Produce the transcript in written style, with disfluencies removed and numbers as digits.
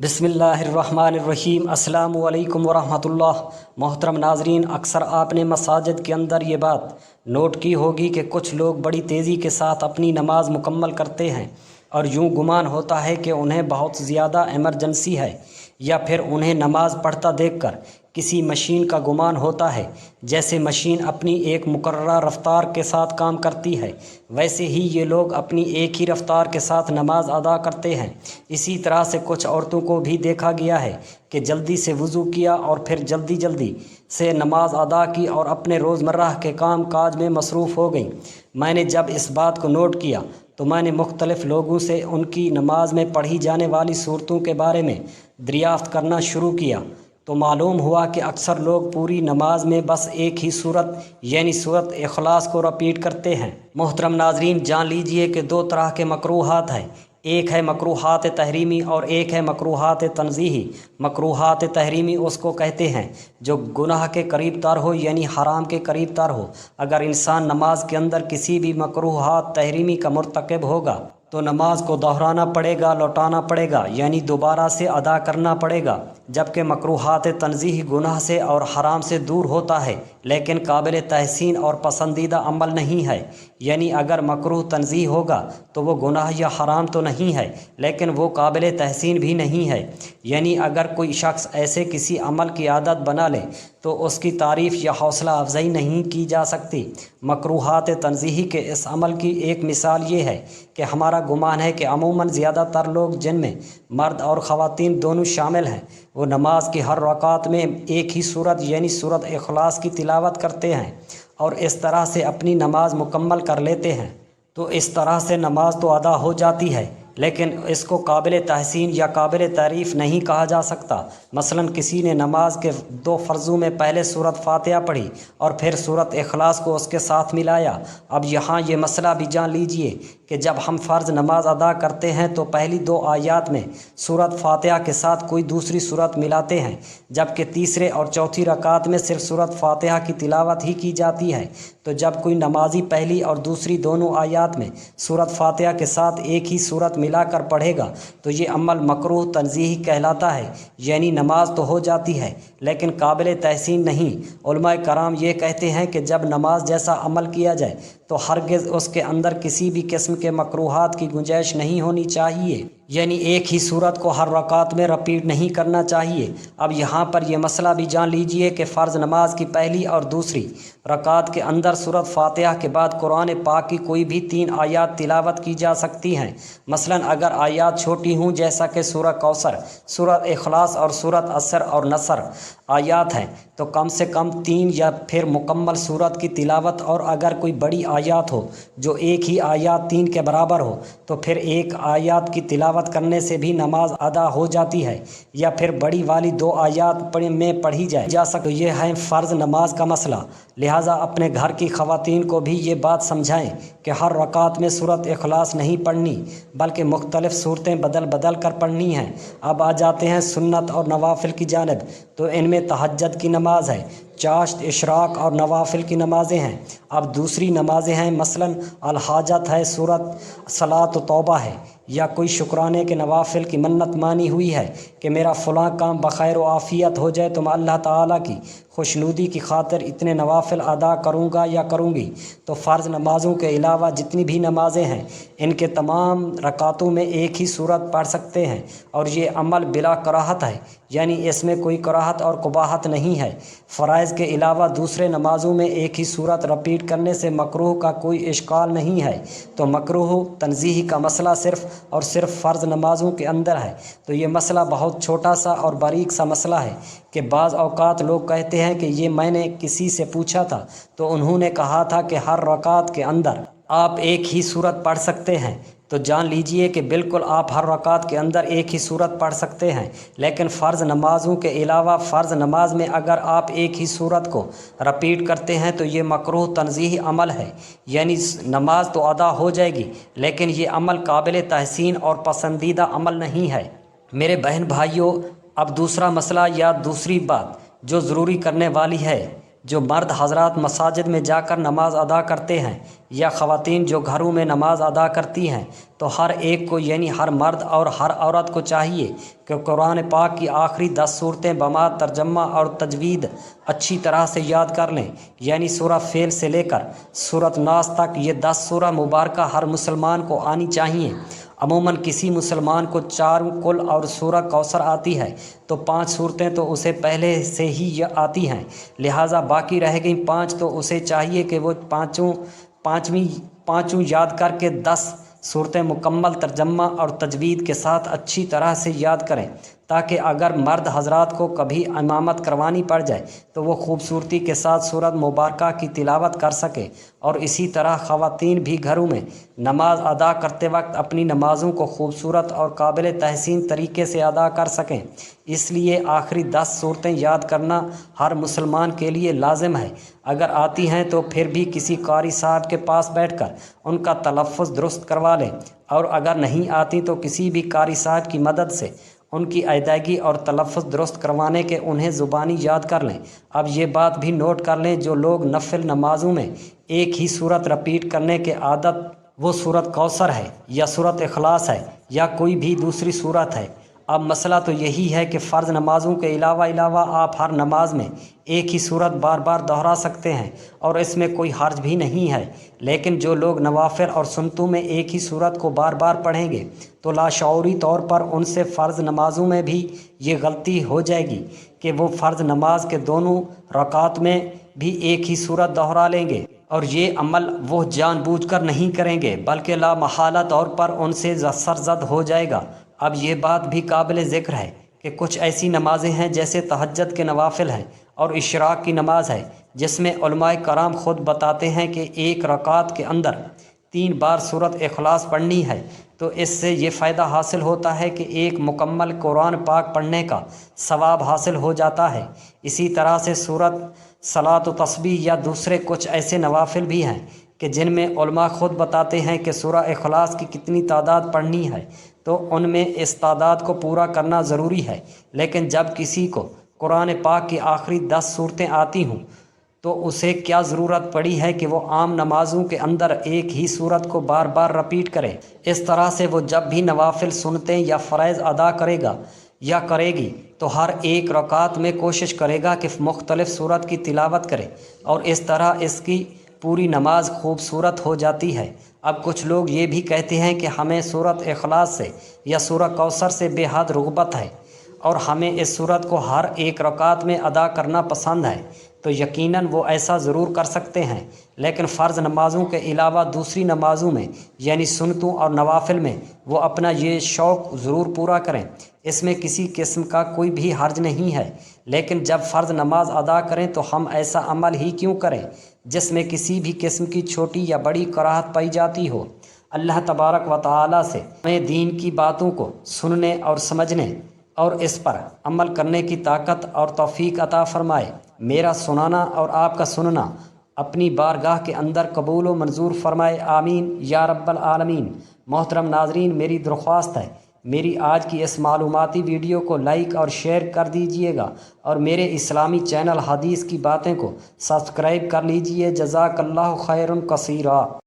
بسم اللہ الرحمن الرحیم۔ السلام علیکم ورحمۃ اللہ۔ محترم ناظرین، اکثر آپ نے مساجد کے اندر یہ بات نوٹ کی ہوگی کہ کچھ لوگ بڑی تیزی کے ساتھ اپنی نماز مکمل کرتے ہیں اور یوں گمان ہوتا ہے کہ انہیں بہت زیادہ ایمرجنسی ہے، یا پھر انہیں نماز پڑھتا دیکھ کر کسی مشین کا گمان ہوتا ہے۔ جیسے مشین اپنی ایک مقررہ رفتار کے ساتھ کام کرتی ہے، ویسے ہی یہ لوگ اپنی ایک ہی رفتار کے ساتھ نماز ادا کرتے ہیں۔ اسی طرح سے کچھ عورتوں کو بھی دیکھا گیا ہے کہ جلدی سے وضو کیا اور پھر جلدی سے نماز ادا کی اور اپنے روزمرہ کے کام کاج میں مصروف ہو گئیں۔ میں نے جب اس بات کو نوٹ کیا تو میں نے مختلف لوگوں سے ان کی نماز میں پڑھی جانے والی صورتوں کے بارے میں دریافت کرنا شروع کیا، تو معلوم ہوا کہ اکثر لوگ پوری نماز میں بس ایک ہی صورت یعنی صورت اخلاص کو رپیٹ کرتے ہیں۔ محترم ناظرین، جان لیجئے کہ دو طرح کے مکروہات ہیں، ایک ہے مکروہات تحریمی اور ایک ہے مکروہات تنزیہی۔ مکروہات تحریمی اس کو کہتے ہیں جو گناہ کے قریب تر ہو، یعنی حرام کے قریب تر ہو۔ اگر انسان نماز کے اندر کسی بھی مکروہات تحریمی کا مرتکب ہوگا تو نماز کو دہرانا پڑے گا، لوٹانا پڑے گا، یعنی دوبارہ سے ادا کرنا پڑے گا۔ جبکہ مکروہات تنزیہی گناہ سے اور حرام سے دور ہوتا ہے لیکن قابل تحسین اور پسندیدہ عمل نہیں ہے، یعنی اگر مکروہ تنزیہ ہوگا تو وہ گناہ یا حرام تو نہیں ہے لیکن وہ قابل تحسین بھی نہیں ہے، یعنی اگر کوئی شخص ایسے کسی عمل کی عادت بنا لے تو اس کی تعریف یا حوصلہ افزائی نہیں کی جا سکتی۔ مکروہات تنزیہی کے اس عمل کی ایک مثال یہ ہے کہ ہمارا گمان ہے کہ عموماً زیادہ تر لوگ، جن میں مرد اور خواتین دونوں شامل ہیں، وہ نماز کی ہر رکعت میں ایک ہی صورت یعنی صورت اخلاص کی تلاوت کرتے ہیں اور اس طرح سے اپنی نماز مکمل کر لیتے ہیں۔ تو اس طرح سے نماز تو ادا ہو جاتی ہے لیکن اس کو قابل تحسین یا قابل تعریف نہیں کہا جا سکتا۔ مثلاً کسی نے نماز کے دو فرضوں میں پہلے سورۃ فاتحہ پڑھی اور پھر سورۃ اخلاص کو اس کے ساتھ ملایا۔ اب یہاں یہ مسئلہ بھی جان لیجئے کہ جب ہم فرض نماز ادا کرتے ہیں تو پہلی دو آیات میں سورۃ فاتحہ کے ساتھ کوئی دوسری سورت ملاتے ہیں، جبکہ تیسرے اور چوتھی رکعت میں صرف سورۃ فاتحہ کی تلاوت ہی کی جاتی ہے۔ تو جب کوئی نمازی پہلی اور دوسری دونوں آیات میں سورۃ فاتحہ کے ساتھ ایک ہی سورت ملا کر پڑھے گا تو یہ عمل مکروہ تنزیہی کہلاتا ہے، یعنی نماز تو ہو جاتی ہے لیکن قابل تحسین نہیں۔ علماء کرام یہ کہتے ہیں کہ جب نماز جیسا عمل کیا جائے تو ہرگز اس کے اندر کسی بھی قسم کے مکروہات کی گنجائش نہیں ہونی چاہیے، یعنی ایک ہی صورت کو ہر رکعت میں رپیٹ نہیں کرنا چاہیے۔ اب یہاں پر یہ مسئلہ بھی جان لیجئے کہ فرض نماز کی پہلی اور دوسری رکعت کے اندر سورۃ فاتحہ کے بعد قرآن پاک کی کوئی بھی 3 آیات تلاوت کی جا سکتی ہیں۔ مثلاً اگر آیات چھوٹی ہوں جیسا کہ سورہ کوثر، سورۃ اخلاص اور سورۃ عصر اور نصر آیات ہیں تو کم سے کم 3 یا پھر مکمل سورت کی تلاوت، اور اگر کوئی بڑی آیات ہو جو ایک ہی آیات 3 کے برابر ہو تو پھر ایک آیات کی تلاوت کرنے سے بھی نماز ادا ہو جاتی ہے، یا پھر بڑی والی 2 آیات میں پڑھی جا سکتی۔ یہ ہے فرض نماز کا مسئلہ، لہٰذا اپنے گھر کی خواتین کو بھی یہ بات سمجھائیں کہ ہر رکعت میں سورۃ اخلاص نہیں پڑھنی بلکہ مختلف صورتیں بدل کر پڑھنی ہیں۔ اب آ جاتے ہیں سنت اور نوافل کی جانب، تو ان میں تہجد کی نماز ہے، چاشت، اشراق اور نوافل کی نمازیں ہیں۔ اب دوسری نمازیں ہیں، مثلاً الحاجت ہے، سورۃ صلاۃ و توبہ ہے، یا کوئی شکرانے کے نوافل کی منت مانی ہوئی ہے کہ میرا فلاں کام بخیر و عافیت ہو جائے تو میں اللہ تعالیٰ کی خوشنودی کی خاطر اتنے نوافل ادا کروں گا یا کروں گی۔ تو فرض نمازوں کے علاوہ جتنی بھی نمازیں ہیں ان کے تمام رکعتوں میں ایک ہی صورت پڑھ سکتے ہیں، اور یہ عمل بلا کراہت ہے، یعنی اس میں کوئی کراہت اور قباحت نہیں ہے۔ فرائض کے علاوہ دوسرے نمازوں میں ایک ہی صورت رپیٹ کرنے سے مکروہ کا کوئی اشکال نہیں ہے۔ تو مکروہ تنزیہی کا مسئلہ صرف اور صرف فرض نمازوں کے اندر ہے۔ تو یہ مسئلہ بہت چھوٹا سا اور باریک سا مسئلہ ہے کہ بعض اوقات لوگ کہتے ہیں کہ یہ میں نے کسی سے پوچھا تھا تو انہوں نے کہا تھا کہ ہر رکعت کے اندر آپ ایک ہی صورت پڑھ سکتے ہیں۔ تو جان لیجئے کہ بالکل آپ ہر رکعت کے اندر ایک ہی صورت پڑھ سکتے ہیں، لیکن فرض نمازوں کے علاوہ فرض نماز میں اگر آپ ایک ہی صورت کو رپیٹ کرتے ہیں تو یہ مکروہ تنزیہی عمل ہے، یعنی نماز تو ادا ہو جائے گی لیکن یہ عمل قابل تحسین اور پسندیدہ عمل نہیں ہے۔ میرے بہن بھائیوں، اب دوسرا مسئلہ یا دوسری بات جو ضروری کرنے والی ہے جو مرد حضرات مساجد میں جا کر نماز ادا کرتے ہیں یا خواتین جو گھروں میں نماز ادا کرتی ہیں، تو ہر ایک کو یعنی ہر مرد اور ہر عورت کو چاہیے کہ قرآن پاک کی آخری 10 صورتیں بما ترجمہ اور تجوید اچھی طرح سے یاد کر لیں، یعنی سورہ فیل سے لے کر سورۃ ناس تک یہ 10 سورہ مبارکہ ہر مسلمان کو آنی چاہیے۔ عموماً کسی مسلمان کو 4 کل اور سورہ کوثر آتی ہے تو 5 صورتیں تو اسے پہلے سے ہی آتی ہیں، لہٰذا باقی رہ گئیں 5 تو اسے چاہیے کہ وہ پانچوں یاد کر کے 10 صورتیں مکمل ترجمہ اور تجوید کے ساتھ اچھی طرح سے یاد کریں، تاکہ اگر مرد حضرات کو کبھی امامت کروانی پڑ جائے تو وہ خوبصورتی کے ساتھ سورۃ مبارکہ کی تلاوت کر سکے، اور اسی طرح خواتین بھی گھروں میں نماز ادا کرتے وقت اپنی نمازوں کو خوبصورت اور قابل تحسین طریقے سے ادا کر سکیں۔ اس لیے آخری 10 صورتیں یاد کرنا ہر مسلمان کے لیے لازم ہے۔ اگر آتی ہیں تو پھر بھی کسی قاری صاحب کے پاس بیٹھ کر ان کا تلفظ درست کروا لیں، اور اگر نہیں آتی تو کسی بھی قاری صاحب کی مدد سے ان کی ادائیگی اور تلفظ درست کروانے کے انہیں زبانی یاد کر لیں۔ اب یہ بات بھی نوٹ کر لیں، جو لوگ نفل نمازوں میں ایک ہی صورت رپیٹ کرنے کے عادت، وہ سورۃ کوثر ہے یا سورۃ اخلاص ہے یا کوئی بھی دوسری صورت ہے۔ اب مسئلہ تو یہی ہے کہ فرض نمازوں کے علاوہ آپ ہر نماز میں ایک ہی صورت بار بار دہرا سکتے ہیں اور اس میں کوئی حرج بھی نہیں ہے، لیکن جو لوگ نوافل اور سنتوں میں ایک ہی صورت کو بار بار پڑھیں گے تو لاشعوری طور پر ان سے فرض نمازوں میں بھی یہ غلطی ہو جائے گی کہ وہ فرض نماز کے دونوں رکعات میں بھی ایک ہی صورت دہرا لیں گے، اور یہ عمل وہ جان بوجھ کر نہیں کریں گے بلکہ لا محالہ طور پر ان سے سرزد ہو جائے گا۔ اب یہ بات بھی قابل ذکر ہے کہ کچھ ایسی نمازیں ہیں جیسے تہجد کے نوافل ہیں اور اشراق کی نماز ہے، جس میں علماء کرام خود بتاتے ہیں کہ ایک رکعت کے اندر 3 بار سورۃ اخلاص پڑھنی ہے، تو اس سے یہ فائدہ حاصل ہوتا ہے کہ ایک مکمل قرآن پاک پڑھنے کا ثواب حاصل ہو جاتا ہے۔ اسی طرح سے سورۃ صلاۃ و تسبیح یا دوسرے کچھ ایسے نوافل بھی ہیں کہ جن میں علماء خود بتاتے ہیں کہ سورہ اخلاص کی کتنی تعداد پڑھنی ہے، تو ان میں اس تعداد کو پورا کرنا ضروری ہے۔ لیکن جب کسی کو قرآن پاک کی آخری 10 صورتیں آتی ہوں تو اسے کیا ضرورت پڑی ہے کہ وہ عام نمازوں کے اندر ایک ہی صورت کو بار بار رپیٹ کرے؟ اس طرح سے وہ جب بھی نوافل سنتیں یا فرائض ادا کرے گا یا کرے گی تو ہر ایک رکعت میں کوشش کرے گا کہ مختلف صورت کی تلاوت کرے، اور اس طرح اس کی پوری نماز خوبصورت ہو جاتی ہے۔ اب کچھ لوگ یہ بھی کہتے ہیں کہ ہمیں سورۃ اخلاص سے یا سورہ کوثر سے بے حد رغبت ہے اور ہمیں اس سورت کو ہر ایک رکعت میں ادا کرنا پسند ہے، تو یقیناً وہ ایسا ضرور کر سکتے ہیں، لیکن فرض نمازوں کے علاوہ دوسری نمازوں میں یعنی سنتوں اور نوافل میں وہ اپنا یہ شوق ضرور پورا کریں، اس میں کسی قسم کا کوئی بھی حرج نہیں ہے۔ لیکن جب فرض نماز ادا کریں تو ہم ایسا عمل ہی کیوں کریں جس میں کسی بھی قسم کی چھوٹی یا بڑی کراہت پائی جاتی ہو؟ اللہ تبارک و تعالیٰ سے ہمیں دین کی باتوں کو سننے اور سمجھنے اور اس پر عمل کرنے کی طاقت اور توفیق عطا فرمائے۔ میرا سنانا اور آپ کا سننا اپنی بارگاہ کے اندر قبول و منظور فرمائے، آمین یا رب العالمین۔ محترم ناظرین، میری درخواست ہے میری آج کی اس معلوماتی ویڈیو کو لائک اور شیئر کر دیجئے گا، اور میرے اسلامی چینل حدیث کی باتیں کو سبسکرائب کر لیجئے۔ جزاک اللہ خیر کثیرا۔